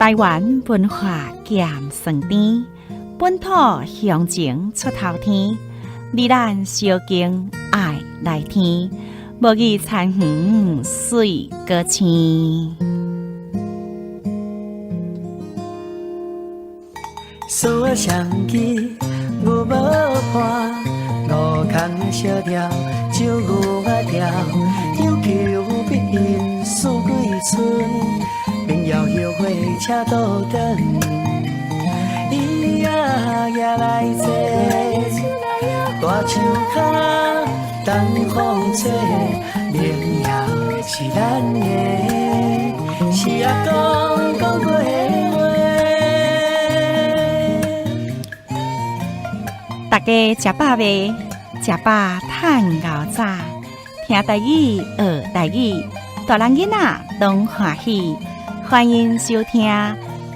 台湾文化咸酸甜，本土乡情出头天。你咱小敬爱来天，无语残园水歌青。锁相机牛无伴，路空的小调招牛仔调，悠悠碧云四季春，明摇摇花车倒转，伊也来坐，大树下东风吹，灵摇是咱的，是阿公讲过的话。大家吃饱未？吃饱趁熬早，听台语学台语，大人囡仔拢欢喜。欢迎收听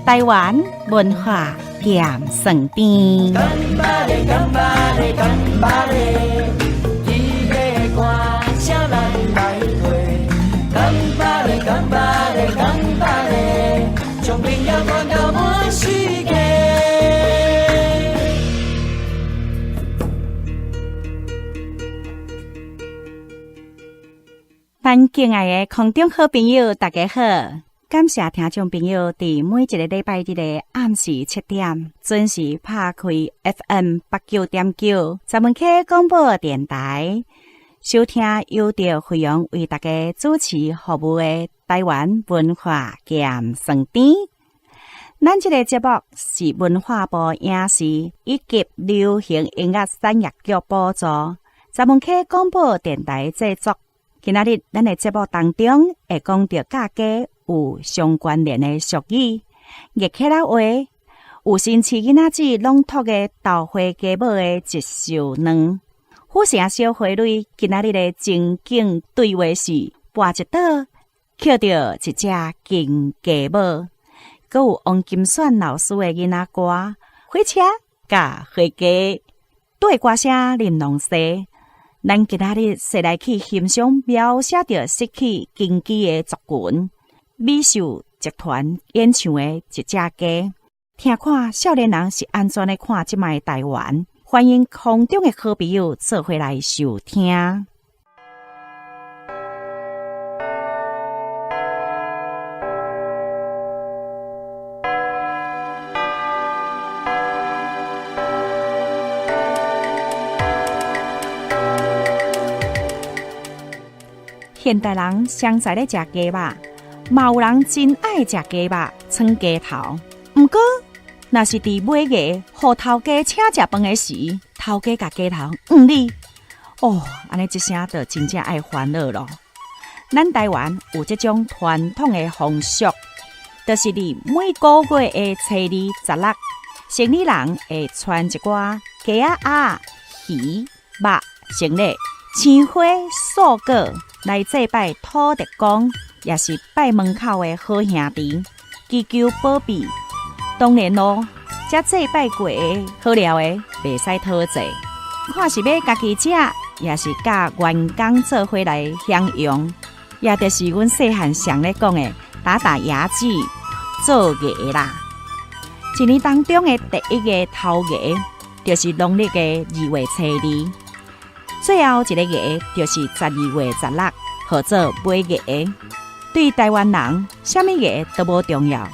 台湾文化咸酸甜。干巴嘞，干巴嘞，干巴嘞，你的歌声咱来推。干巴嘞，干巴嘞，干巴嘞，将朋友传到满世界。咱敬爱的空中好朋友，大家好！感谢听众朋友伫每一个礼拜日的暗时7点准时拍开 FM89.9 十门溪广播电台，收听由着惠阳为大家主持服务的台湾文化咸酸甜。咱这个节目是文化部影视以及流行音乐产业局补助，十门溪广播电台制作。今仔日咱的节目当中会讲到家家有相关联的俗语、热客仔话，有新市囡仔子朗读的豆花鸡母的一寿卵。府城小花蕊今仔日的情景对话是：跋一倒，捡到一只金鸡母。阁有王金选老师的囡仔歌，火车甲火鸡，对歌声玲珑西。咱今仔日先来去欣赏描写着失去根基的族群，美秀集团演唱的一只鸡，听看少年人是安怎的看即卖台湾。欢迎空中的好朋友做伙来收听。现代人常在咧食鸡肉，嘛有人真爱食鸡肉、葱鸡头。毋过，若是伫买鸡、互头家请食饭的时，头家甲鸡头你哦，安尼一声就真正爱烦恼咯。咱台湾有这种传统的风俗，就是伫每个月的初二、16，生理人会传一寡鸡鸭、鱼、肉、成礼、青花、素果。来祭拜土地公，也是拜门口的好兄弟，祈求保庇。当然咯，这祭拜过的好料的，袂使讨债。看是要家己食，也是甲员工做伙来享用。也就是阮细汉常咧讲的，打牙祭做月啦。一年当中的第一个头月，就是农历的2月初2。最后一个月就是12月16，号做尾月。对台湾人，什么月都无重要，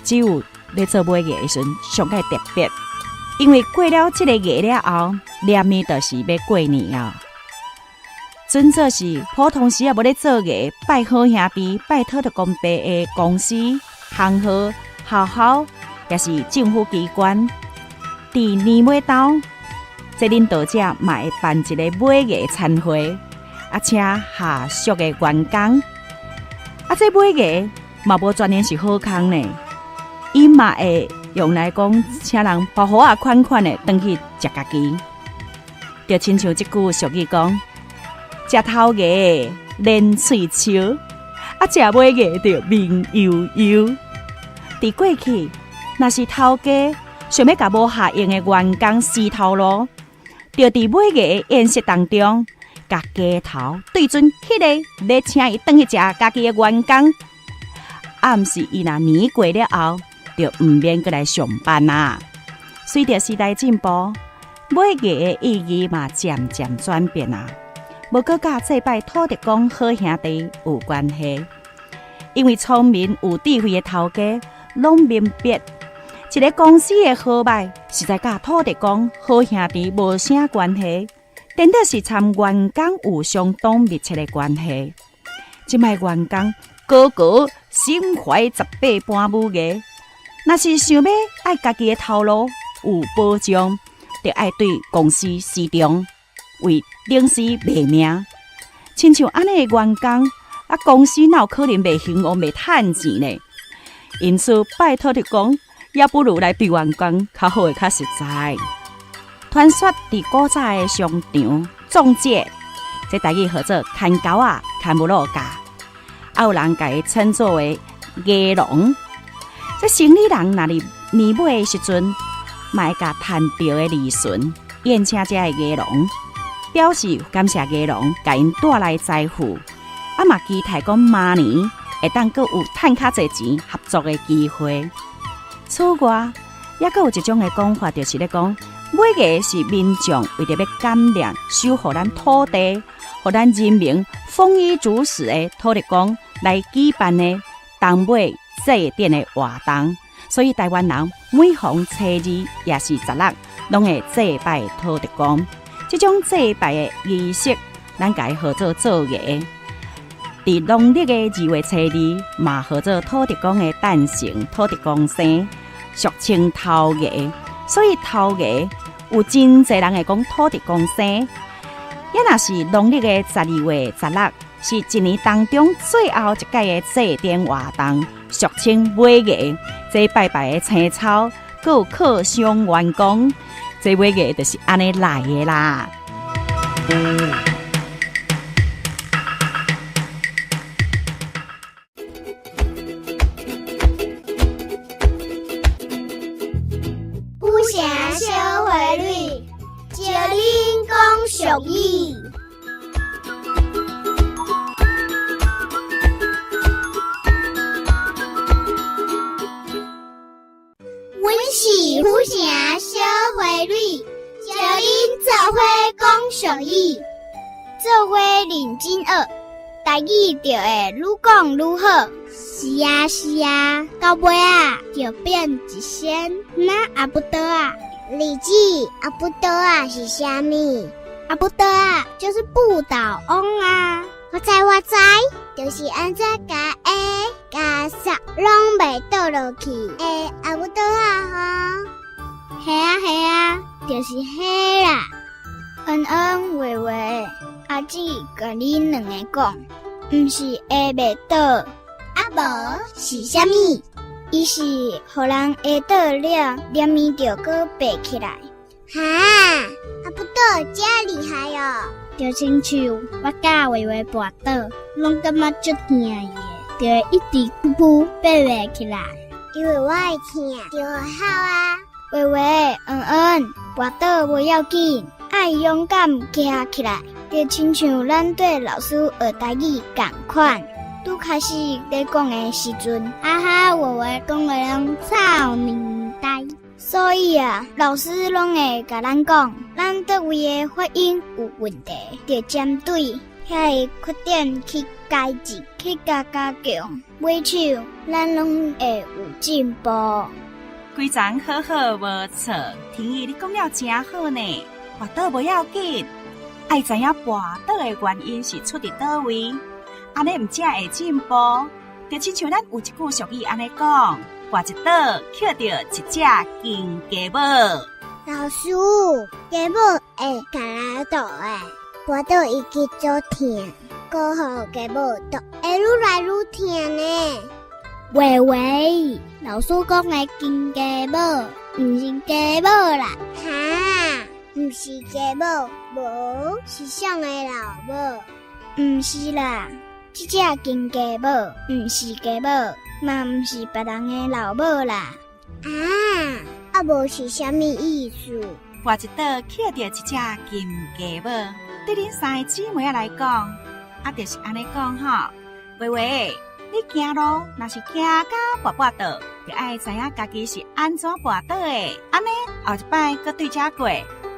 只有要做尾月的时阵上个特别，因为过了这个月了后，念的就是要过年啊。准做是普通时也无咧做月，拜好兄弟、拜土地公伯的公司、行号、学校，也是政府机关，伫年尾到。这领导者嘛会办一个尾月餐会，请下属的员工。这尾月嘛无全然是好康呢，伊嘛会用来讲，请人好好款款的回去食家己。就亲像这句俗语讲：食头月连喙笑，食尾月就面悠悠。伫过去，若是头家想要甲无下用的员工撕头路。就伫尾月宴席当中，甲鸡头对准迄个咧请伊转去食家己的员工，暗时伊若年过了后，就毋免过来上班啦。随着时代进步，买艺的意义嘛渐渐转变啊，无搁甲祭拜土地公好兄弟有关系。因为聪明有智慧的头家拢明白，一个公司的好歹实在甲土地公好兄弟无啥关系，真的是参员工有相当密切的关系。即摆员工个个心怀18般武艺，若是想要爱家己的头路有保障，就爱对公司市场为领事卖命。亲像安尼的员工，公司哪有可能袂兴旺、袂趁钱呢？因此，拜托地公，也不如来比员工较好的、较实在。传说伫古早的商场中介，这台语号做看狗啊、看不落价，有人甲伊称作为鸡笼。这生意人若是年尾的时阵，嘛会甲赚到的利润宴请这个鸡笼，表示感谢鸡笼，甲因带来财富。嘛期待讲明年会当阁有赚较侪钱合作的机会。此外，也阁有一种的讲法，就是咧讲，买艺是民众为着要感念守护咱土地、互咱人民丰衣足食的土地公来举办的冬尾祭典的活动。所以台湾人每逢初二也是16，拢会祭拜土地公。这种祭拜的仪式，咱家号做艺。伫农历的2月初2，嘛号做土地公的诞生，土地公生，俗称头艺。所以头艺有真侪人会讲土地公生，也若是农历的12月16，是一年当中最后一届的祭典活动，俗称买艺。这拜拜的青草，佮有课上员工，这买艺就是安尼来的啦。俗语，阮是虎城小花蕊，招恁做伙讲俗语，做伙认真学，台语就会愈讲愈好。是啊是啊，到尾啊就变一仙。那阿不得啊，李记阿不得啊是啥物？阿不得啊，就是不倒翁啊！我知，就是安怎甲 A 甲煞拢袂倒落去。阿不得啊吼，系啊，就是迄啦。恩恩喂喂，阿姊甲恁两个讲，毋是 A 袂倒，啊无是啥物？伊是互人下倒了，连面就搁爬起来。哈，阿不倒真厉害哦！就亲像我甲微微跋倒，拢感觉足疼伊的，就会一直噗噗爬袂起来。因为我会疼，就好啊。微微、恩恩，跋倒无要紧，爱勇敢站起来，就亲像咱对老师学台语同款。拄开始咧讲的时阵，哈哈，微微讲的拢臭年代。所以啊，老师拢会甲咱讲，咱倒位的发音有问题，就针对遐个缺点去改进，去加强。每手咱拢会有进步。规章好好无错，天意你讲了真好呢。跋倒不要紧，爱知影跋倒的原因是出伫倒位，安尼毋才会进步。就亲像咱有一句俗语安尼讲。跋一倒，捡到一只金鸡母。老师，鸡母会甲咱倒诶，跋倒伊去做疼，过后鸡母倒会愈来愈疼呢。喂喂，老师讲诶金鸡母，毋是鸡母啦。哈，毋是鸡母，无是上诶老母。毋是啦，这只金鸡母，毋是鸡母。嘛毋是别人的老母啦，啊无是啥物意思？跋一倒捡到一只金鸡母，对恁三个姊妹来讲，就是安尼讲吼。喂喂，你行路若是行甲跋跋倒，就爱知影家己是安怎跋倒的。安尼后一摆搁对遮过，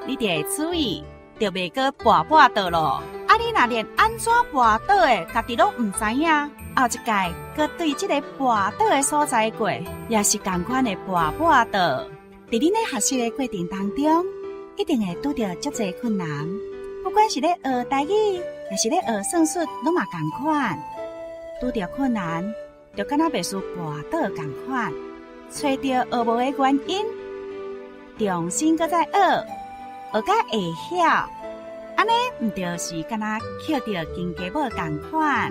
你就会注意，就袂搁跋倒咯。啊，你若连安怎跋倒的家己拢唔知影，后一届搁对这个跋倒的所在过，也是同款的跋倒。伫恁咧学习的过程当中，一定会拄到足侪困难，不管是咧学台语，也是咧学算术，拢嘛同款。拄到困难，就敢若袂输跋倒同款，找到学无的原因，重新搁再学，学甲会晓，安尼毋就是敢若捡到金鸡母同款，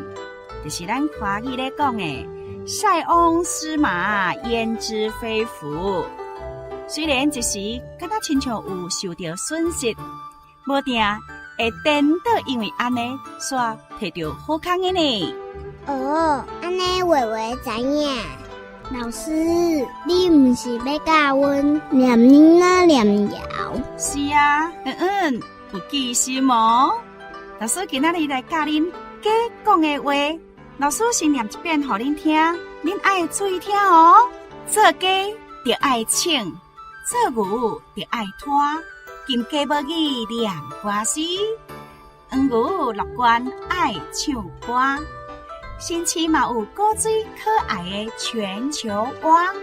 就是咱华语咧讲的“塞翁失马，焉知非福”。虽然一时敢若亲像有受到损失，无定会颠倒因为安尼，煞摕到好康的呢。哦，安尼话知影。老师，你毋是要教阮念囡仔念谣？是啊，有记心哦。老师今仔日来教恁假讲的话，老师先念一遍，互恁听，恁爱注意听哦。做假就爱请，做牛就爱拖，金鸡母语念歌诗，黄牛乐观爱唱歌。新市嘛有古水可爱的全球蛙，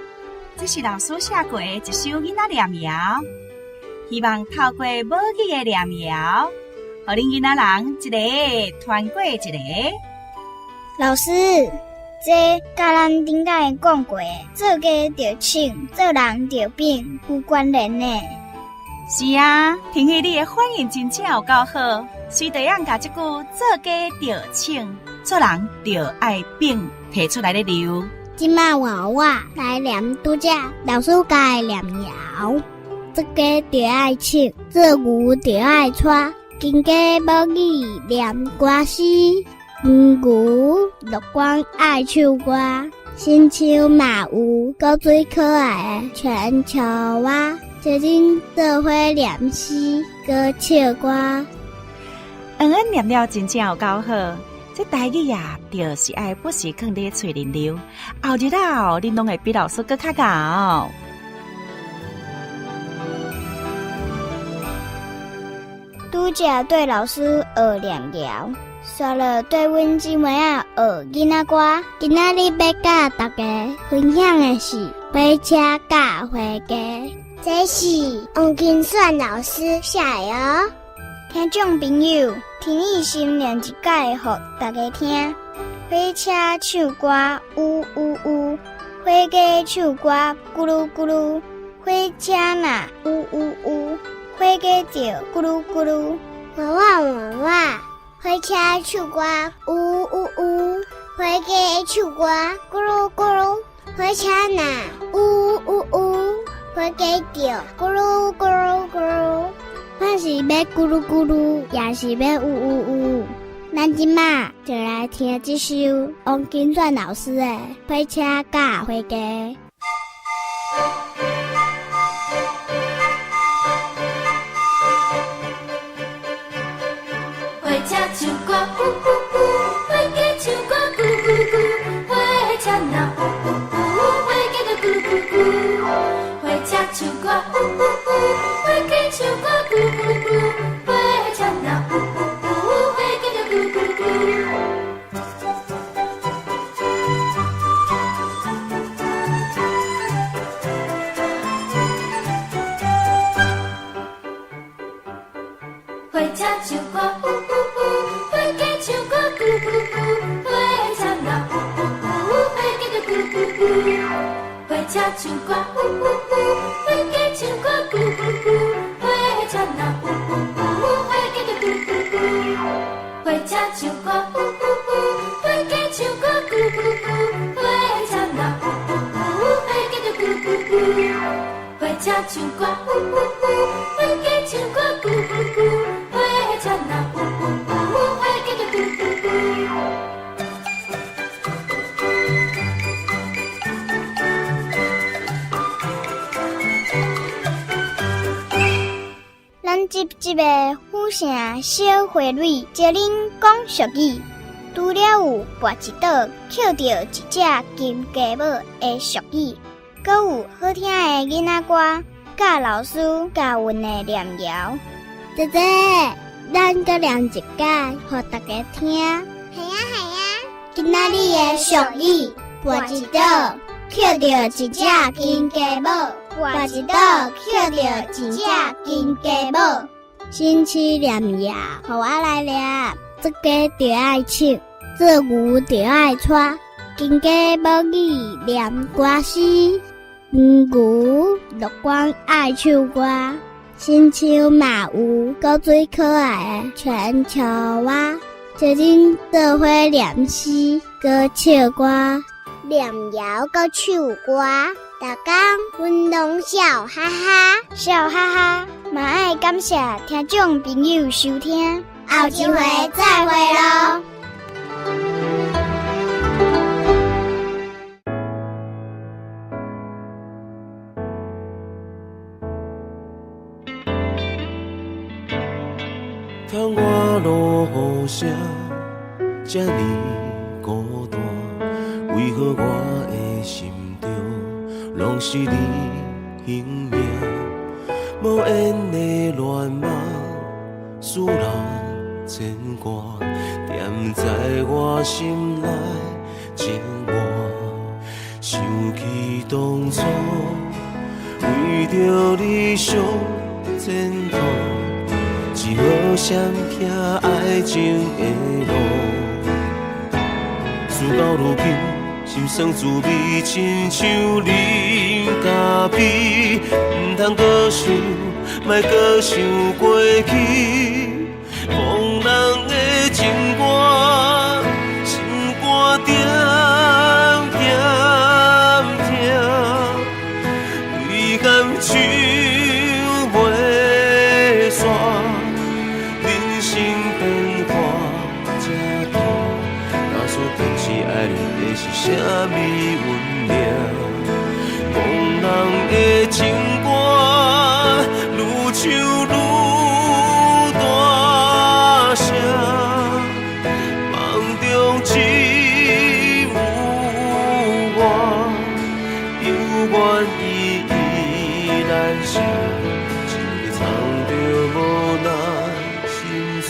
这是老师写过的一首囡仔念谣，希望透过母语的念谣，互恁囡仔人一个团过一个。老师，这甲咱顶解讲过的做家着请，做人着变有关联呢。是啊，听起你的反应真正有够好，随地样甲这句做家着请，做人着爱秉提出来咧留。今晚我来念拄只老师教的念谣，做家着爱请，做牛着爱拖，金鸡母语念歌诗，黄牛乐观爱唱歌，新树嘛有古水可爱的全球蛙。最近做伙念诗，歌唱歌。念了真正有够好，这台语呀，就是爱不时放伫嘴里流。后日后，恁拢会比老师更较高。拄则对老师学念谣，煞了对阮姊妹仔学囡仔歌。今仔日要甲大家分享的是火车甲花鸡。这是王金算老师写的哦。听众朋友，听伊先念一解，互大家听。火车唱歌呜呜呜，火鸡唱歌咕噜咕噜。火车呐呜呜呜，火鸡就咕噜咕噜。火车唱歌呜呜呜，火鸡唱歌咕噜咕噜。火车呐呜呜呜，火鸡就咕噜咕噜咕噜。我是要咕噜咕噜，也是要呜呜呜。咱今嘛就来听这首王金算老师的《火车甲花鸡》。火车唱歌呜呜呜，火鸡唱歌咕咕咕，火车呐呜呜呜，火鸡就咕咕咕。火车唱歌呜呜呜，火鸡唱歌咕咕咕，火车呐呜呜呜，火鸡就咕咕咕。火车唱歌呜呜呜，火鸡唱歌咕咕咕，火车呐呜呜呜，火鸡就咕咕咕。火车唱歌呜呜呜，火鸡唱歌咕咕咕，火车呐呜呜呜，火鸡就咕咕咕。火车唱歌呜呜呜，火鸡唱歌咕咕咕，火车呐呜呜呜，火鸡就咕咕咕。火车唱歌呜呜呜，火鸡唱歌咕咕咕。火车呐呜呜呜，火鸡就咕咕咕。咱集的虎声小花蕊，教恁讲俗语。除了有跋一倒捡到一只金鸡母的俗语，阁有好听的囡仔歌，甲老师教阮的念谣。姐姐，咱阁念一解，互大家听。系啊系啊，今仔日的俗语，跋一倒捡到一只金鸡母，跋一倒捡到一只金鸡母。星期念谣，互我来念。这鸡就爱唱，这牛就爱喘，金鸡母语念歌诗，牛乐观爱唱歌。亲像嘛有够最可爱的全球蛙，就恁做伙念诗，搁唱歌，念谣搁唱歌，逐工运动笑哈哈，笑哈哈。嘛爱感谢听众朋友收听，后一回再会咯。窗外落雨声，这呢孤单，为何我的心中拢是你形影？无缘的恋梦，使人牵挂，踮在我心内静默。想起当初，为着理想前途。一号闪避爱情的路，事到如今，心酸滋味，亲像啉咖啡，唔通搁想，莫搁想过去，茫人的情歌，心肝点点听，遗憾唱袂煞。是啥物运命？茫人的情歌，愈唱愈大声，梦中只有我，犹原依然想，一个藏着无奈心事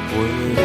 陪我。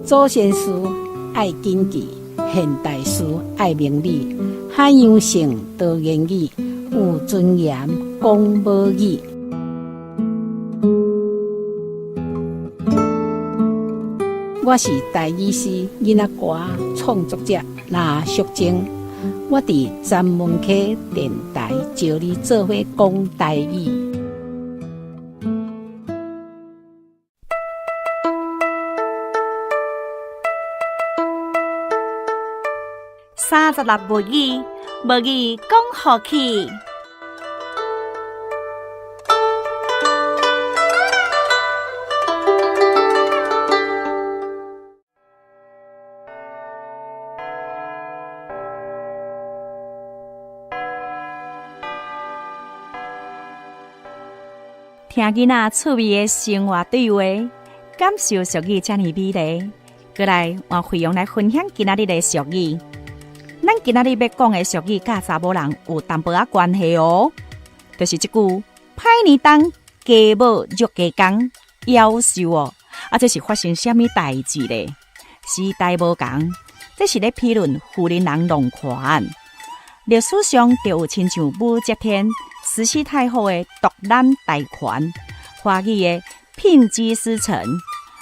祖先诗爱谨记，现代诗爱明理，海洋性多言语，有尊严讲无语。我是台语诗囡仔歌创作者那淑晶，我伫詹门溪电台招你做伙讲台语。36母语，母语讲好去。听囡仔趣味的生活对话，感受俗语这么美丽。过来，换惠阳来分享今仔日的俗语。咱今仔日要讲的俗语，甲查某人有淡薄仔关系哦。就是这句“歹年冬，家母入家工”，夭寿哦。这是发生什么代志咧？时代无同，这是咧批论富林人龙权。历史上就有亲像武则天、慈禧太后的独揽大权，华语的聘鸡司晨，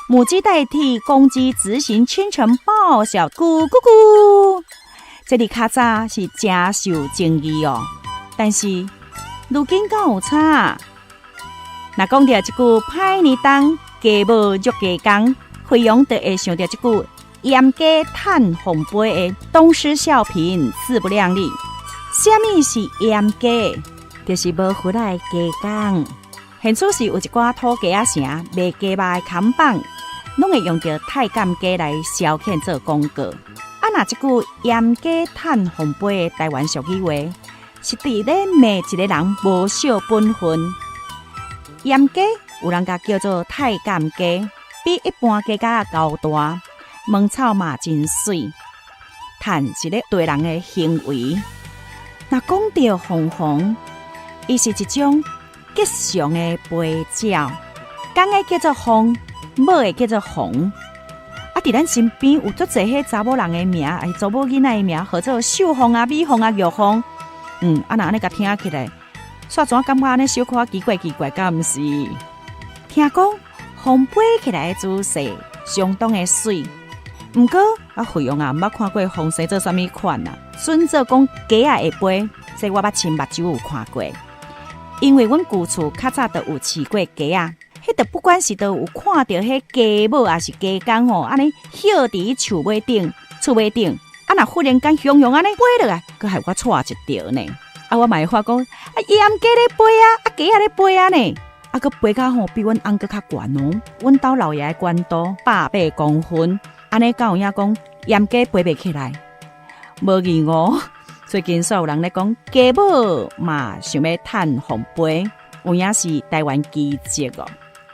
母鸡代替公鸡执行千层报晓，咕咕咕。这里较早是真受争议哦，但是如今敢有差？若讲到这句歹年冬，家无入家工，费用就会想到这句严家叹红杯的东施效颦，自不量力。什么是严家？就是无回来的家工。现处是有一寡土家仔城卖鸡肉的看板，拢会用到太监鸡来消遣做广告。若这句严家叹红杯的台湾俗语话，是伫咧骂一个人无惜本分。严家有人甲叫做太监鸡，比一般鸡甲高大，毛草嘛真水，叹是咧对人的行为。若讲到红红，伊是一种吉祥的飞鸟，公的叫做红，母的叫做红。伫咱身边有足侪迄查某人的名，还是查某囡仔的名，或者秀红啊、美红啊、玉红。若安尼甲听起来，煞怎感觉安尼小可奇怪奇怪，敢毋是？听讲红飞起来的姿势相当的水。毋过费用毋捌看过红生做啥物款啊？纯做讲鸡仔会飞，这我捌亲目睭有看过。因为阮旧厝较早就有饲过鸡仔，迄就不管是都有看到迄鸡母还是鸡公吼，安尼歇伫厝尾顶、厝尾顶，若忽然间雄雄安尼飞落来，佮害我错一条呢。我嘛会发讲，盐鸡咧飞啊，鸡仔咧飞啊呢。佮飞甲吼比阮翁佮较悬哦，阮兜老爷的悬度180公分，安尼敢有影讲盐鸡飞袂起来，无疑我。最近所有人咧讲，鸡母嘛想要趁红飞，有影是台湾奇迹哦。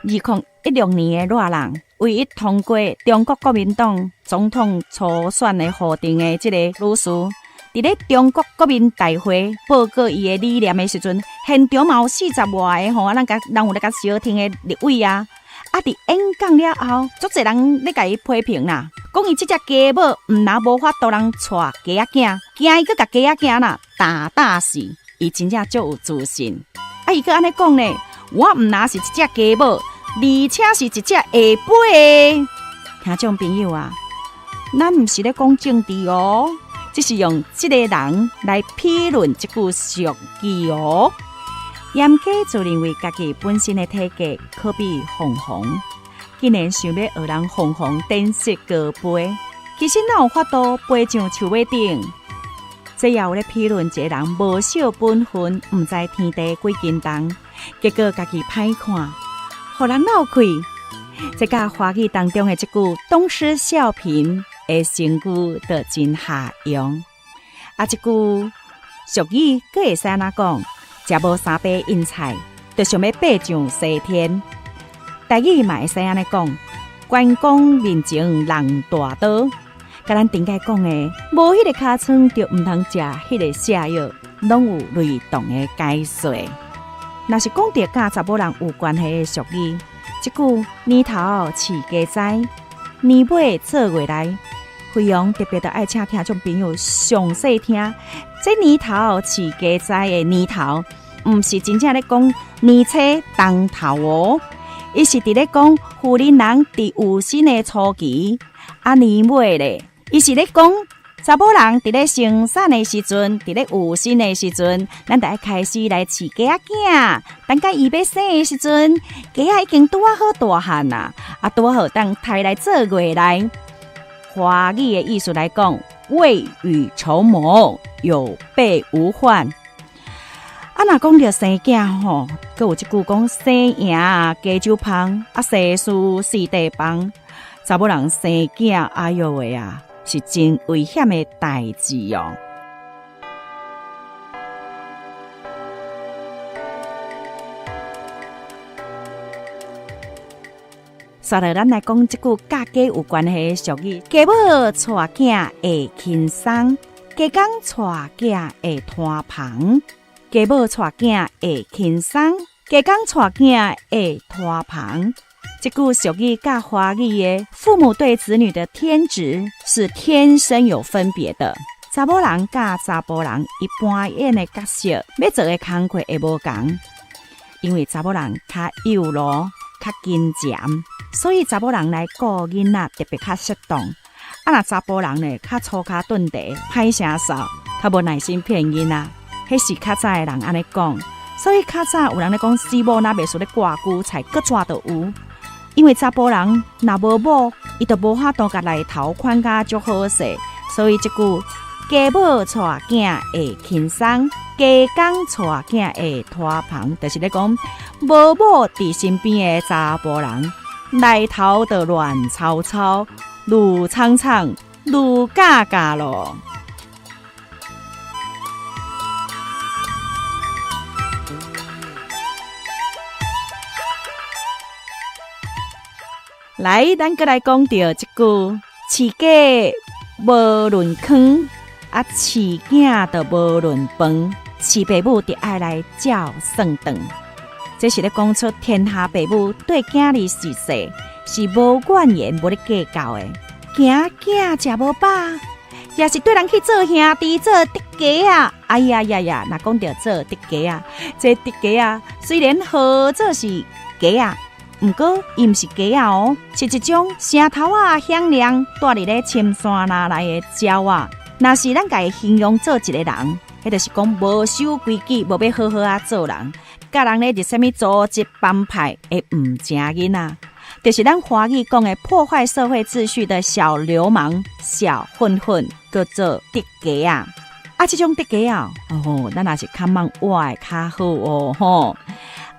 2016年的热人唯一通过中国国民党总统初选的候选的这个女士，伫咧中国国民大会报告伊的理念的时阵，现场嘛有40外个吼，人有咧甲小听的立委啊。伫演讲了后，足侪人咧甲伊批评啦，讲伊即只鸡母若无法度人带鸡仔囝，惊伊佮甲鸡仔囝啦打死，伊真正足有自信。伊佮安尼讲呢，我若是一只鸡母，而且是一只会飞的。听众朋友啊，咱毋是咧讲政治哦，只是用这个人来批论这句俗语哦。严家就认为家己本身的体格可比红红，竟然想要学人红红展示高飞，其实哪有法度飞上树尾顶？这也有咧批论一个人无惜本分，毋知天地几斤重，结果家己歹看，互人闹气。这甲华语当中的这句东施效颦的成句就真下用。这句俗语佫会使安怎讲？食无三杯硬菜，就想要爬上西天。台语嘛会使安尼讲，关公面前人大刀。甲咱顶解讲的，无迄个尻川就毋通食迄个下药，拢有雷同的解说。若是讲到甲查某人有关系的俗语，即句年头饲鸡仔，年尾做月来，费用特别的爱请听众朋友详细听。这年头饲鸡仔的年头，毋是真正咧讲年初当头哦，伊是伫咧讲妇人人伫有生的初期，年尾咧，伊是咧讲查某人伫咧生产的时阵，伫咧有生的时阵，咱就要开始来饲鸡仔囝。等甲伊要生的时阵，鸡仔已经拄好大汉啦，拄好当抬来做月来。华语的意思来讲，未雨绸缪，有备无患。若讲到生囝吼，佮有一句讲生赢加酒芳，世事四地帮。查某人生囝，哎哟喂啊，是真危险的代志哦。接落咱来讲这句甲鸡有关系的俗语：鸡母带囝会轻松，鸡公带囝会拖棚。鸡母带囝会轻松，鸡公带囝会拖棚。这句俗语甲华语的父母对子女的天职是天生有分别的。查某人甲查甫人一般演的角色，要做的工课会无同，因为查某人较幼弱、较坚强，所以查某人来顾囡仔特别较适当。若查甫人呢，较粗卡钝地、歹声扫，较无耐心骗囡仔，迄是较早的人安尼讲。所以较早有人咧讲，死某若袂输咧挂久，才搁怎都有。因为查甫人若无某，伊就无法度甲内头款甲足好势，所以即句家母带囝会轻松，家公带囝会拖棚，就是咧讲无某伫身边的查甫人，内头就乱吵吵、愈苍苍、愈尬尬咯。来，咱搁来讲到一句：饲家无论坑，饲囝就无论饭。饲爸母就爱来照算账。这是咧讲出天下爸母对囝儿事事是无怨言、无咧计较的。惊囝食无饱，也是对人去做兄弟、做直家啊！哎呀呀呀，若讲到做直家啊，这直家啊，虽然合作是家啊。毋过，伊毋是鸡啊哦，是一种声头啊响亮，住伫咧深山哪内的鸟啊。若是咱家己形容做一个人，迄就是讲无守规矩，无要好好啊做人，甲人咧是啥物组织帮派的毋正囡仔，就是咱华语讲的破坏社会秩序的小流氓、小混混，叫做直家啊。啊，这种直家啊，咱也是较慢活的较好哦吼。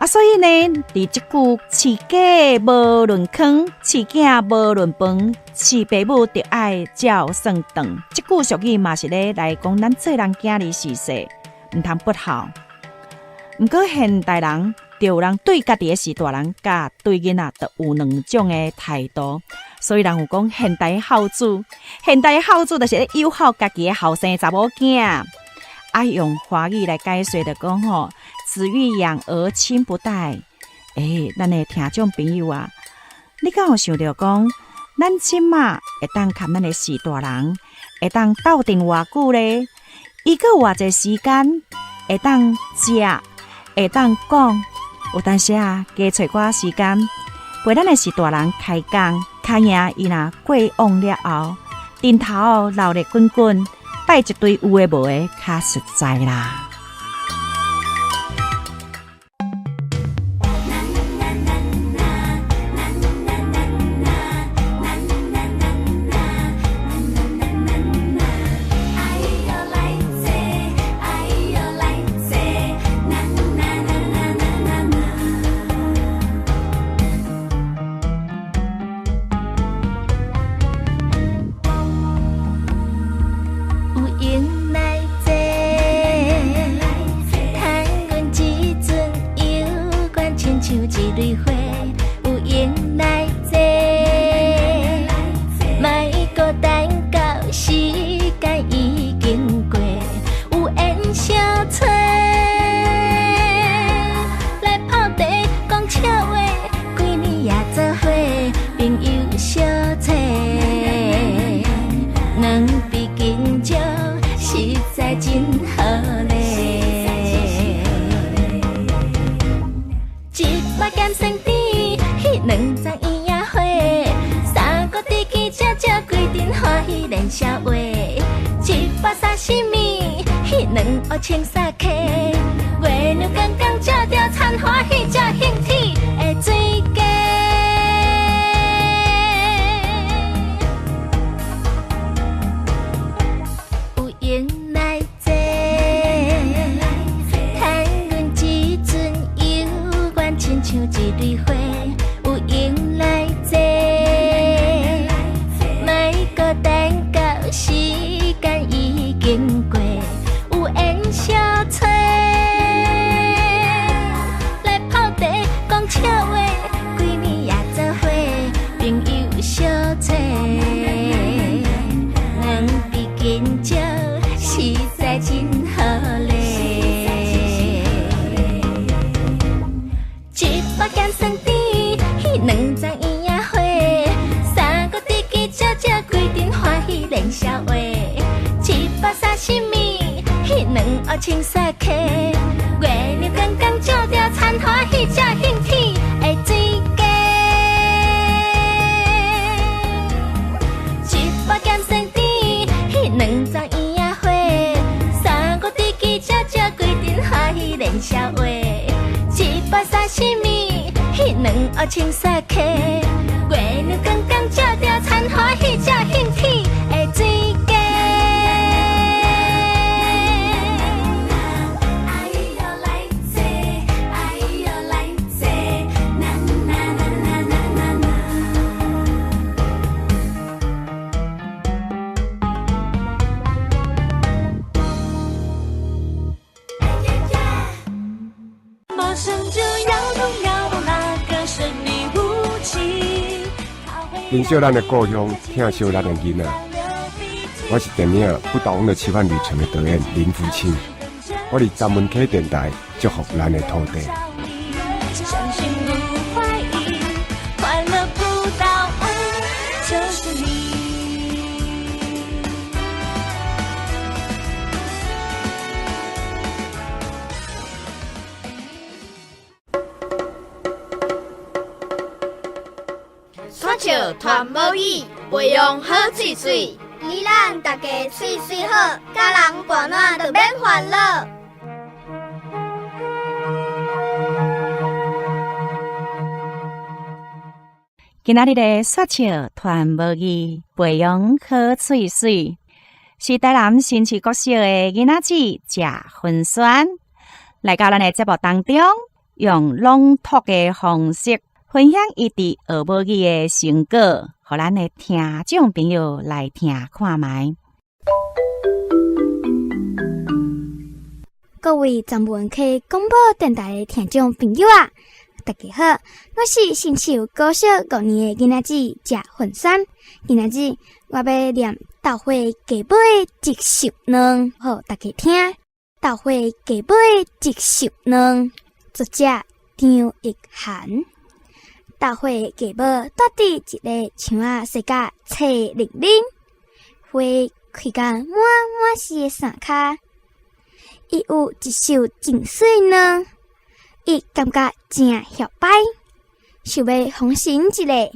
所以呢，伫即句饲家无论坑，饲囝无论饭，饲爸母就爱照算账。即句俗语嘛是咧来讲咱做人囝儿事事，毋通不孝。毋过现代人就有人对家己的是大人，甲对囡仔都有两种的态度。所以人有讲现代孝子，现代孝子就是咧友好家己的后生查某囝。用华语来解说的讲吼，子欲养而亲不待。咱的听众朋友啊，你敢有想到讲，咱即马会当看咱的是大人，会当斗阵偌久咧？伊个偌济时间会当食，会当讲，有当时啊，加找寡时间陪咱的是大人开讲，卡赢伊若过往了后，阵头热热滚滚。拜一堆有诶无诶，较实在啦。青纱客，月亮刚刚照着田欢喜，这兴起的水家。有缘来坐，叹阮一阵幽怨，亲像一蕊花。有缘来坐，莫搁等到时间已经过。小吹来泡茶讲笑话，闺蜜也做伙，朋友相找，两比斤少，实在真好嘞。一把咸酸甜，两张圆仔花，三个地鸡只只规阵欢喜连宵话。730米，迄两黑青色客，月亮刚刚照着田花，迄只兴起的水鸡。700减仙甜，迄两张圆仔花，三个地鸡只只规阵欢喜连宵话。730米，迄两黑青色客，月亮刚刚照着田花，迄只兴起的水鸡。欣赏咱的故乡，听惜咱的囡仔。我是电影《不倒翁的奇幻旅程》的导演林福清。我伫闸门溪电台祝福咱的土地。相信不怀疑，快乐不倒翁就是你。山笑团无语，培养好水水，宜咱大家水水好，家人保暖就免烦恼。今仔日的说笑团无语，培养好水水，是台南新市国小的囡仔子食分酸，来到咱的节目当中，用朗读的方式分享伊伫学母语的成果，互咱的听众朋友来听看卖。各位闸门溪广播电台的听众朋友啊，大家好，我是新秀高小5年的囡仔子谢混山。今仔日我要念稻花家母的一首两，互大家听。稻花家母的一首两，作者张奕涵。稻花家母住伫一个墙仔世界青绿绿，花开甲满满是的伞骹。伊有一首真水呢，伊感觉真摇摆，想要奉行一个，点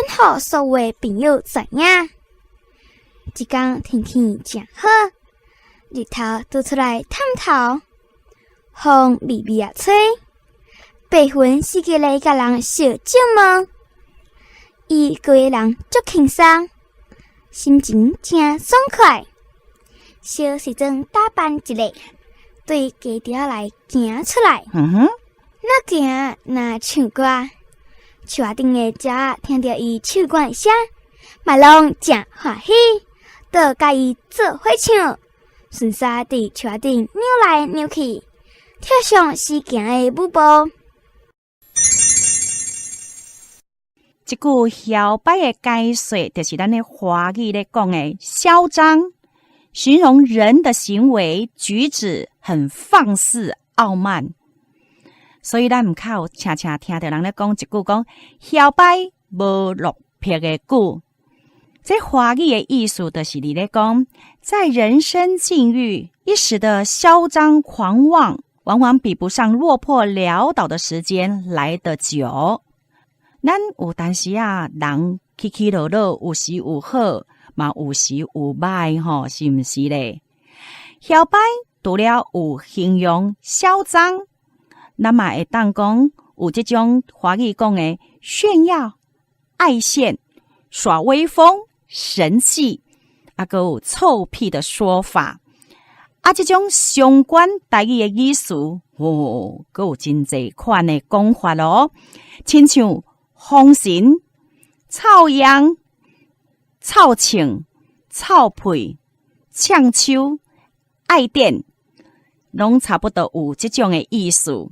互所有朋友知影。一天天气真好，日头拄出来探头，风微微啊吹，白云四季来甲人小照望。伊规个人足轻松，心情真爽快。小时阵打扮一个，对家条来行出来。那行那唱歌，厝顶的鸟仔听到伊唱歌的声，嘛拢真欢喜，都甲伊做伙唱，顺势伫厝顶扭来扭去，跳上时行的舞步。这句摇摆的解说，就是咱的华语咧讲的嚣张，形容人的行为举止很放肆傲慢。所以咱毋较有常常听到人咧讲一句讲摇摆无落魄的句。这华语的意思就是你咧讲，在人生境遇一时的嚣张狂妄，往往比不上落魄潦倒的时间来得久。咱有当时啊，人起起落落，有时有好，嘛有时有歹吼，是毋是咧？摇摆除了有形容嚣张，咱嘛会当讲有这种华语讲的炫耀、爱现、耍威风、神气，啊，还有臭屁的说法。啊，这种相关台语的意思，哦，还有真侪款的讲法咯，亲像风神、臭秧、臭庆、臭屁、呛秋、爱电，拢差不多有这种的意思，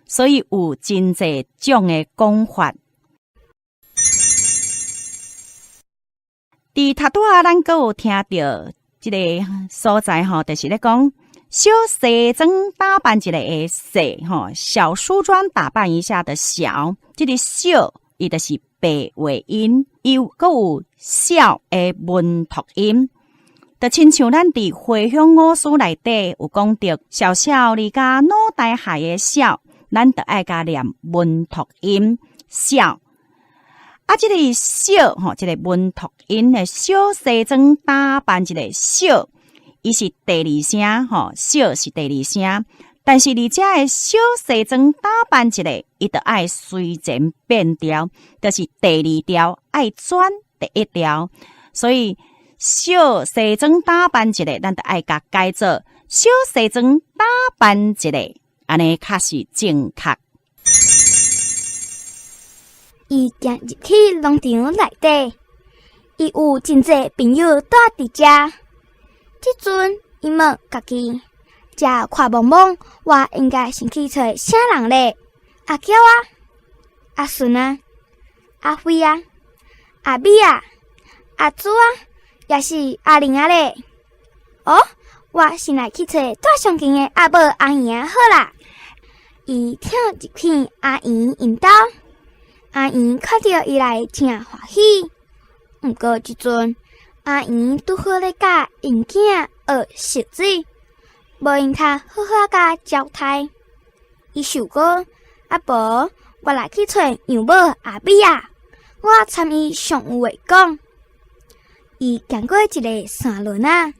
所以有真侪种的讲法。伫头拄仔，咱阁有听到这个所在吼，就是咧讲小西装打扮一个的西吼，小梳妆打扮一下的小，这个小伊就是白话音，又搁有小的文读音。就亲像咱伫回乡五书内底有讲到，小小离家脑袋海的小，咱就爱加念文读音小。啊，这个小吼，这个文读音的小西装打扮，这个小，伊是第二声吼，小是第二声。但是你遮的小西装打扮一个，伊就爱随前变调，就是第二调爱转第一调，所以小西装打扮一个，咱就爱甲改做小西装打扮一个，安尼较是正确。伊行入去农场内底，伊有真侪朋友住伫遮。即阵伊问家己。遮看茫茫，我应该先去找啥人咧？阿娇啊，阿顺啊，阿辉啊，阿美啊，阿朱啊，也是阿玲啊咧。哦，我先来去找带上镜的阿伯阿姨啊好啦。伊跳入去阿姨因兜，阿姨看到伊来真欢喜。毋过即阵，阿姨拄好咧教因囝学识字。无用他好好甲交代，伊想过阿婆，我来去找养母阿美啊，我参伊上有话讲。伊行过一个山轮啊，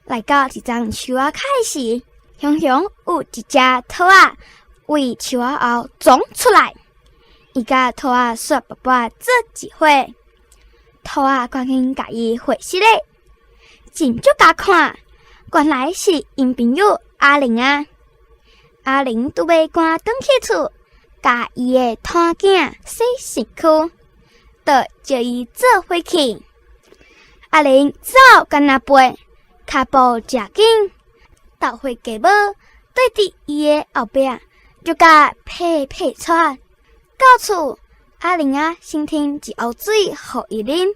来到一丛树仔开时，雄雄有一只兔仔为树仔后撞出来，伊甲兔仔说爸爸做一回，兔仔赶紧甲伊回息咧，真足甲看。原来是因朋友阿玲啊，阿玲拄要赶转去厝，甲伊的摊囝洗身躯，就叫伊做伙去。阿玲走干那背，脚步正紧，倒回家母对伫伊的后壁，就甲屁屁喘。到厝，阿玲啊先添一壶水互伊啉，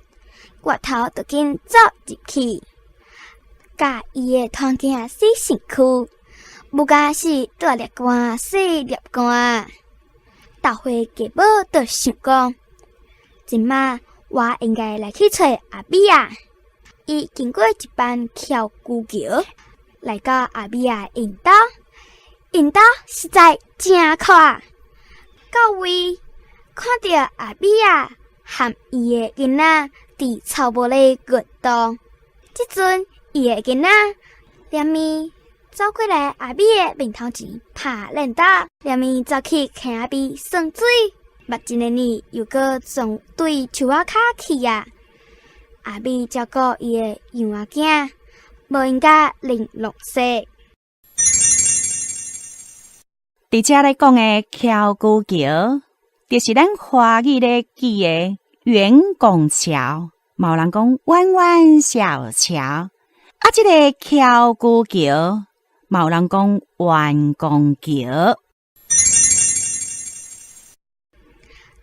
我头就紧走入去。甲伊的摊囝洗身躯，无干是倒粒汗洗粒汗。倒回家母就想讲，今仔我应该来去找阿美啊。伊经过一班翘孤桥，来到阿美啊因兜，因兜实在真酷啊！到位看到阿美啊和伊的囡仔伫草木咧运动，即阵。伊的囡仔连咪走过来阿美的面头前拍练打，连咪走去看阿美算水，目睭的呢又搁总对树仔骹去啊！阿美照顾伊的养仔囝，无应该零落色。伫遮咧讲的翘孤桥，就是咱华语咧记的圆拱桥，嘛有人讲弯弯小桥。啊，这个翘孤桥，嘛有人讲弯拱桥。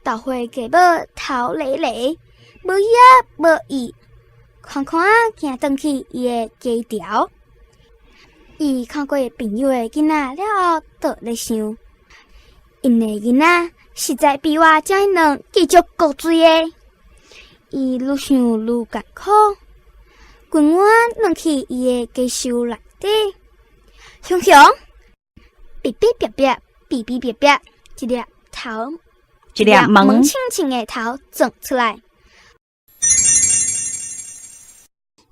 倒回家母头累累，无也无意，看看行转去伊的家条。伊看过朋友的囡仔了后，就咧想，因的囡仔实在比我遮两继续高水的。伊愈想愈艰苦。滚我弄去伊的家树内底，熊熊，哔哔哔哔，哔哔哔哔，一粒头，一粒萌青青的头长出来。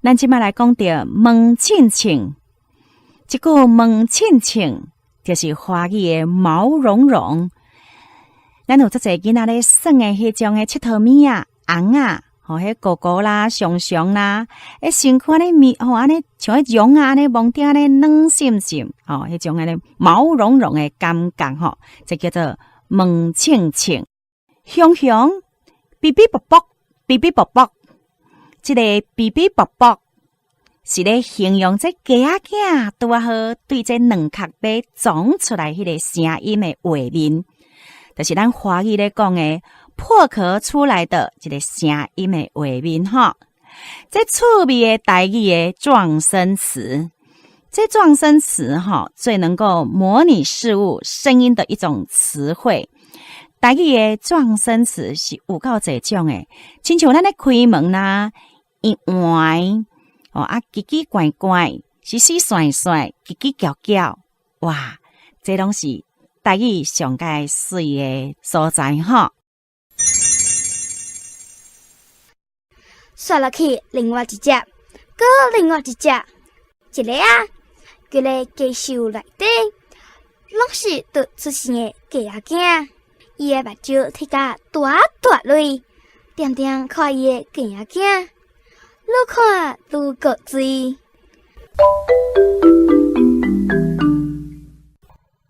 咱即摆来讲到萌青青，这句萌青青就是华语的毛茸茸。咱有足侪囡仔咧耍的迄种的佚佗物啊，红啊。迄狗狗啦、熊熊啦，身躯咧面安尼像迄绒啊，咧蒙顶咧软湿湿，迄种咧毛茸茸的感觉这叫做萌青青。熊熊，哔哔啵啵，哔哔啵啵，这个哔哔啵啵是咧形容这鸡仔囝拄好对这两壳杯撞出来迄个声音的画面，就是咱华语咧讲的。破壳出来的这个声音的画面这趣味的台语的状声词，这状声词最能够模拟事物声音的一种词汇。台语的状声词是有够侪种诶，亲像咱咧开门啦、一换奇奇怪怪、洗洗涮涮、叽叽叫叫，哇，这拢是台语上界水诶所在吼。刷落去另外一只，搁另外一只，一个啊，几个家树内底，拢是突出生诶鸡仔囝。伊诶目睭睇甲大大类，定定看伊诶鸡仔囝，愈看愈过水。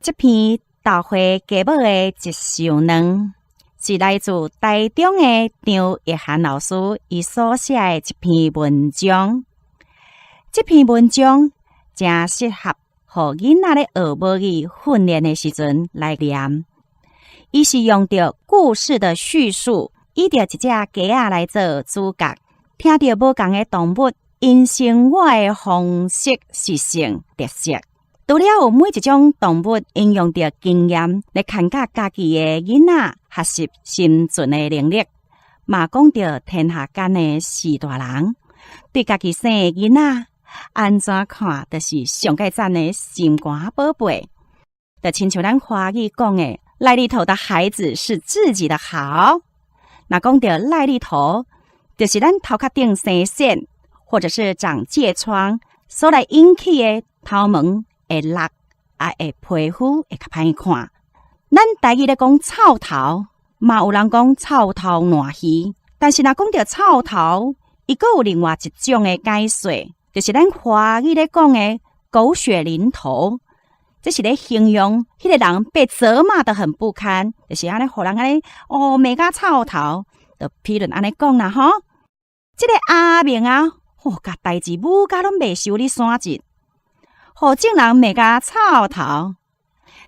这篇豆花家母的一首两，是来自台中的张奕涵老师伊所写的一篇文章。这篇文章正适合互囡仔咧学母语训练的时阵来念。伊是用着故事的叙述，以着一只鸡仔来做主角，听着不同的动物因生活的方式、习性、特色。除了有每一种动物应用着经验来看教家己的囡仔学习生存的能力，嘛讲着天下间的四大人对家己生的囡仔安怎看，就是上界赞的心肝宝贝。就亲像咱华语讲的，赖里头的孩子是自己的好。那讲着赖里头，就是咱头壳顶生癣，或者是长疥疮所来引起的头毛会落，会皮肤会较歹看。咱台语咧讲臭头，嘛有人讲臭头烂鱼，但是若讲到臭头，伊阁有另外一种的解说，就是咱华语咧讲的狗血淋头。这是咧形容迄个人被责骂得很不堪，就是安尼，互人安尼骂甲臭头，就譬如安尼讲啦吼。这个阿明啊，甲代志母甲拢未收哩山一。互众人骂甲臭头，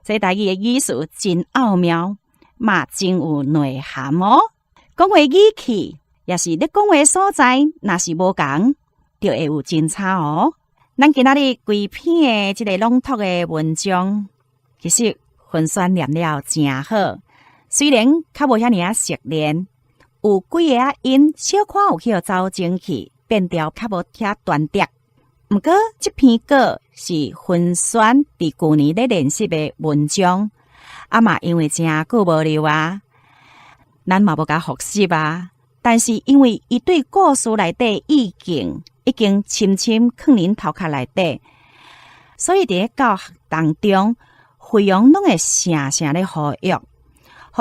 这台语的语词真奥妙，嘛真有内涵哦。讲话语气，也是咧讲话所在，若是无共，就会有真差哦。咱今仔日规篇的这个朗读的文章，其实分选念了真好，虽然较无遐尔熟练，有几个音小可有去走进去，变调较无遐断掉。毋过这篇歌是分选伫旧年咧练习的文章，嘛因为真久无留啊，咱嘛无甲复习啊。但是因为伊对故事内底意境已经深深藏恁头壳内底，所以伫咧教学当中，费用拢会常常咧呼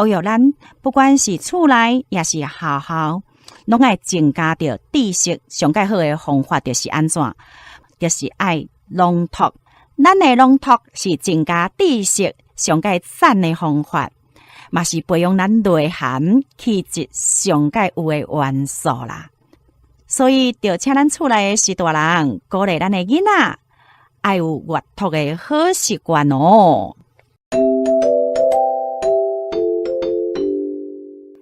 吁咱不管是厝内也是学校，拢爱增加着知识上介好的方法，就是安怎？就是爱朗读。咱的朗读是增加知识上介赞的方法，嘛是培养咱内涵气质上介有的元素啦。所以，就请咱厝内的士大人鼓励咱的囡仔，爱有阅读的好习惯哦。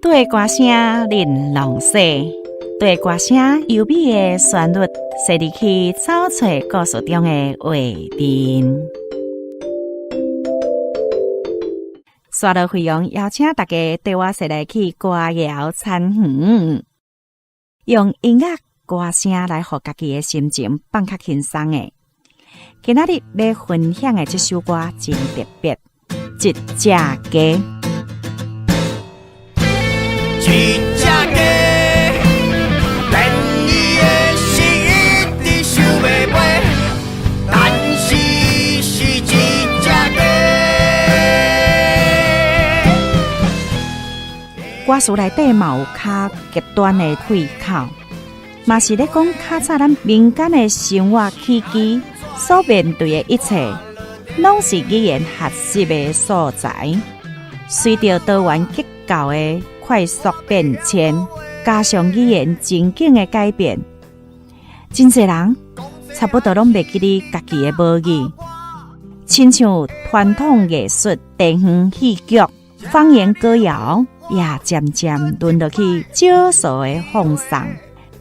对歌声玲珑细，对歌声优美的旋律，细入去找找故事中的画面。刷了费用，邀请大家对我一来去歌谣参与。用音乐歌声来互家己的心情放较轻松的。今仔日要分享的这首歌真特别，一只鸡。一只鸡，连伊的心一直想要买，但是是一只鸡。歌词内底嘛有较极端的对口，嘛是咧讲较早咱民间的生活起居所面对的一切，拢是语言学习的所在。随着多元结构的快速变迁，加上语言情景的改变，真侪人差不多拢袂记哩家己的母语，亲像传统艺术、地方戏剧、方言歌谣，也渐渐沦落去少数的放送，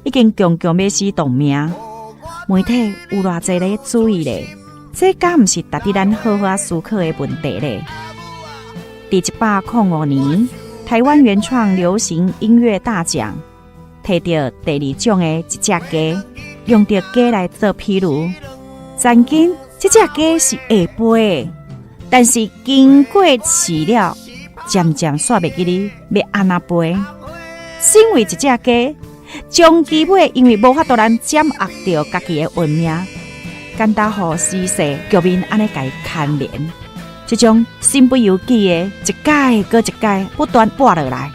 已经强强要死动命。媒体有偌济咧注意咧，这敢毋是值得咱好好思考的问题咧？伫105年，台湾原创流行音乐大奖，摕到第2奖的一只鸡，用到鸡来做譬如。曾经这只鸡是会飞的，但是经过饲料，渐渐煞袂记哩要安怎飞。是因为一只鸡将鸡尾因为无法度咱掌握到家己的运命，简单互时势局面安尼甲伊牵连，这种身不由己的一届搁一届不断播落来。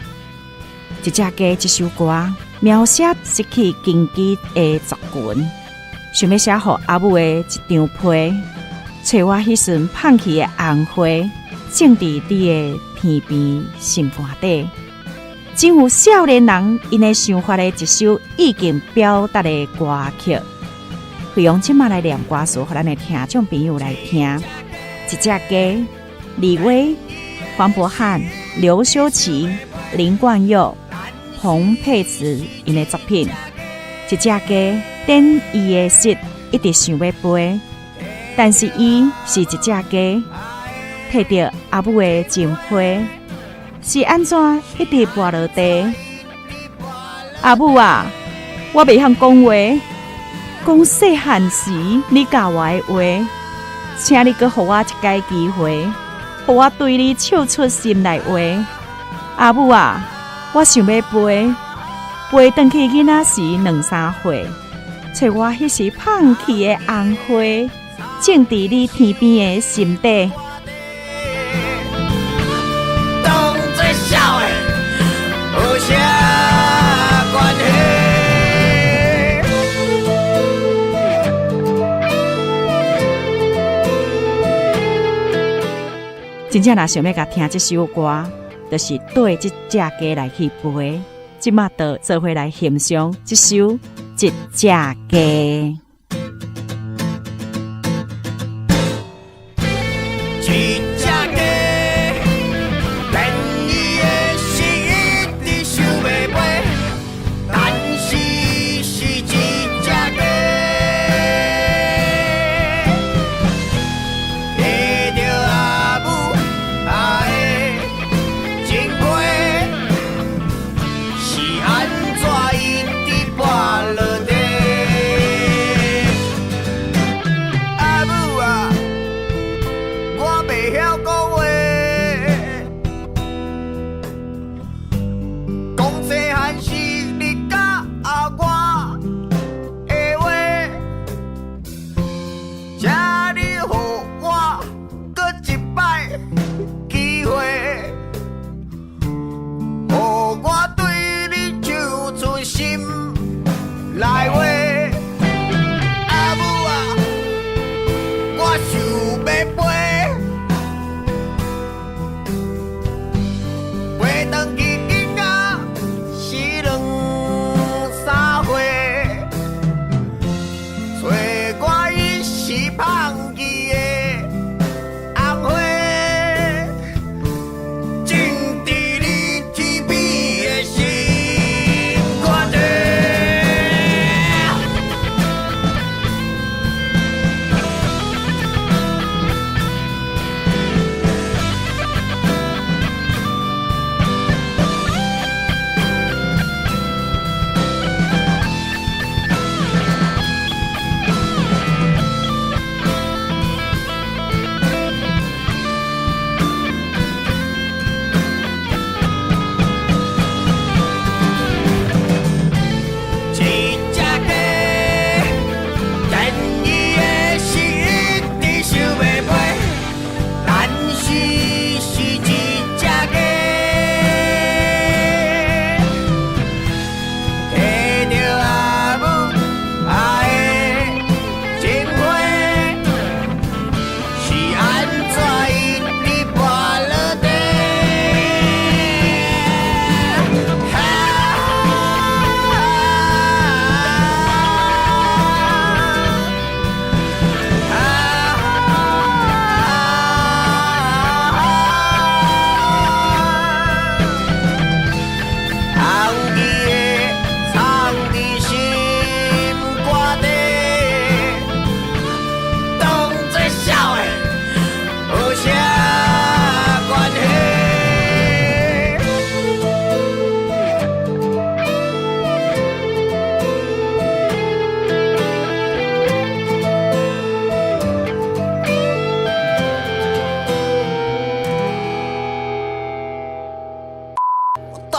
一只鸡这首歌描写失去根基的族群。想要写予阿母的一张被，找我迄阵放弃的红花，种伫你的天边心肝底。真有少年人因的想法的一首意境表达的歌曲，会用即马来念歌词，互咱的听众朋友来听。一只鸡，李威、黄渤汉、刘修齐、林冠佑、洪佩慈因的作品。一只鸡。等伊的心一直想要飞，但是伊是一只鸡，摕到阿母的情批，是安怎一直跋落地？阿母啊，我袂晓讲话，讲细汉时你教我的话，请你搁予我一个机会，予我对你唱出心内话。阿母啊，我想要飞，飞转去囡仔时2-3岁。找我迄时放弃的红花，种伫你天边的心底。当作鸟的，有啥关系？真正若想要甲听这首歌，就是对这只鸡来去飞。即马就做伙来欣赏这首。一只鸡，一只鸡，连伊的心一直想要飞，但是是一只鸡，摕着阿母爱的情批，是安怎一直跋落地？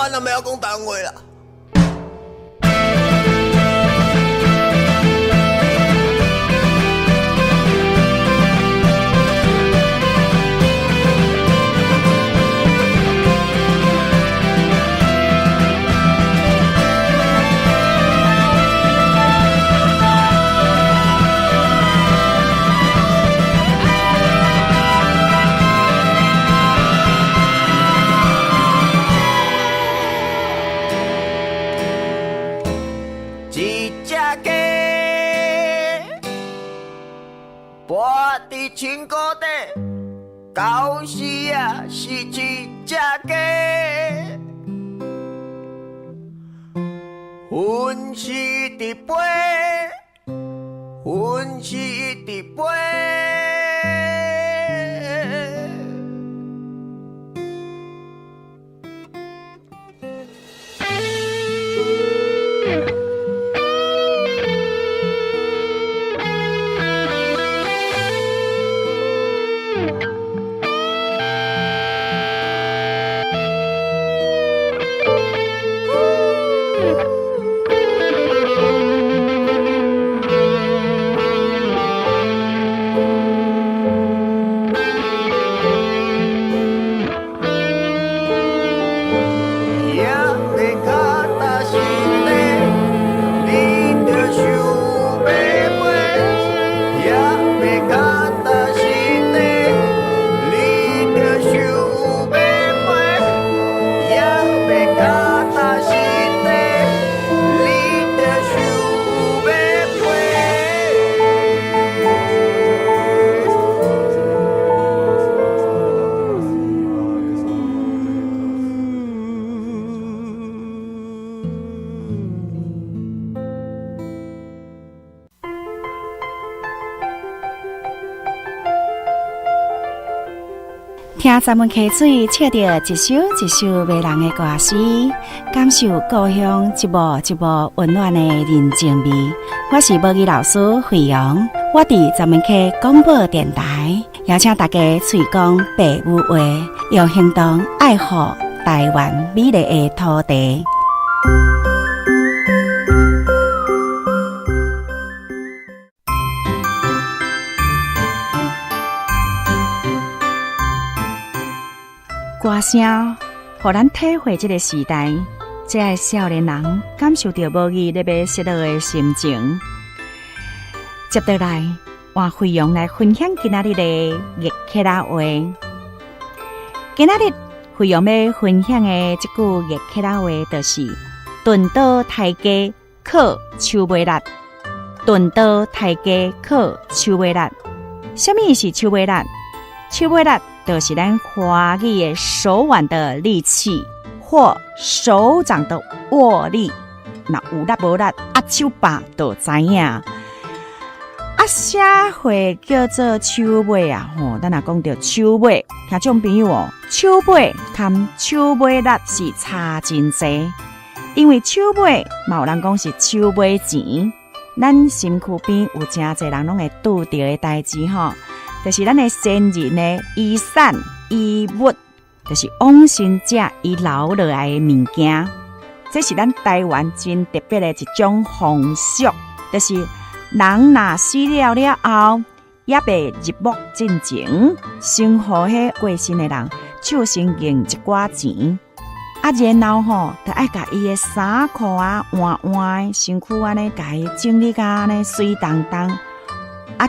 好，那么要讲单话啦。青谷底，到时啊是一只鸡，阮是伫飞，阮是伫飞。听咱们溪水唱着一首一首迷人的歌诗，感受故乡一幕一幕温暖的人情味。我是母语老师惠阳，我伫咱们溪广播电台，邀请大家嘴讲白母话，用行动爱护台湾美丽的土地。歌声，互咱体会这个时代，这个少年人感受到母语咧要失落的心情。接下来，换惠阳来分享今仔日的热客仔话。今仔日惠阳要分享的这句热客仔话，就是“钝刀刣家靠手尾力”。钝刀刣家靠手尾力，什么是手尾力？手尾力就是咱华语的手腕的力气，或手掌的握力。那有力无力，手把就知影。社会叫做手尾啊，咱若讲到手尾，听众朋友哦，手尾含手尾力是差真济，因为手尾嘛有人讲是手尾钱，咱身躯边有真侪人拢会拄到的代志吼。就是咱的先人的遗产遗物，就是往生者遗留落来的物件。这是咱台湾真特别的一种风俗，就是人若死了了后，也未入墓进前，先互迄过身的人手先用一寡钱，然后就爱甲伊的衫裤啊换换，身躯安尼甲伊整理甲安尼水当当。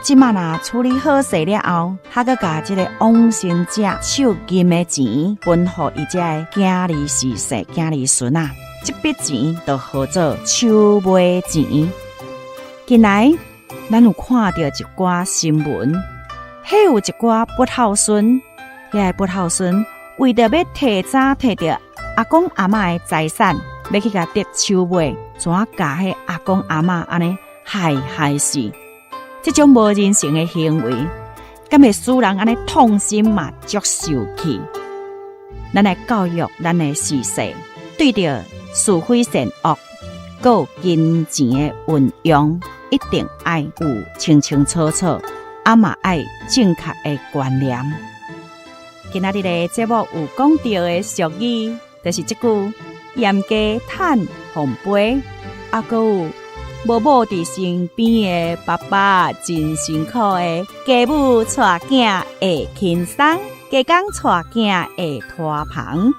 即马若处理好势了后，他阁甲即个往生者手金的钱分互伊只个囝儿逝世囝儿孙啊，即笔钱就号做手尾钱。近来咱有看到一寡新闻，迄有一寡不孝孙，遐个不孝孙为着要提早摕到阿公阿嬷的财产，要去甲得手尾，怎甲迄阿公阿嬷安尼害死？这种无人性的行为，敢会使人安尼痛心嘛足受气。咱来教育咱的世世，对着是非善恶，有金钱的运用，一定爱有清清楚楚，嘛爱正确的观念。今仔日的节目有讲到的俗语，就是这句严家趁红杯，还佫有无母伫身边的爸爸真辛苦的，家母带囝会轻松，家公带囝会拖棚。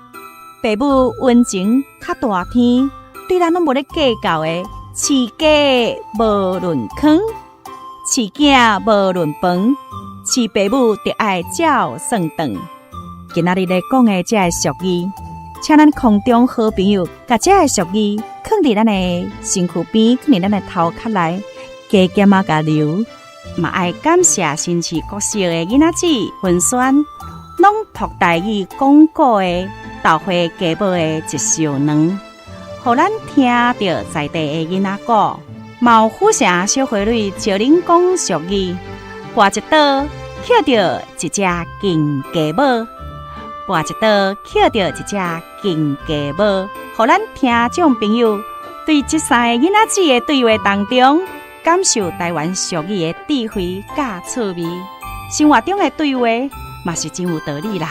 爸母温情较大天，对咱拢无咧计较的，饲家无论坑，饲囝无论饭，饲爸母得爱照算长。今仔日咧讲的这个俗语，请咱空中好朋友甲这个俗语放伫咱的身躯边，放伫咱的头壳内，加减啊加留，嘛爱感谢新市国小的囡仔子分选，拢读台语讲古的豆花家母的一寿娘，互咱听到在地的囡仔歌。毛虎城小花蕊招恁讲俗语，拔一刀捡到一只金家母。拔一刀，捡到一只金家母，互咱听众朋友对这三个囡仔子的对话当中，感受台湾俗语的智慧甲趣味。生活中的对话，嘛是真有道理啦。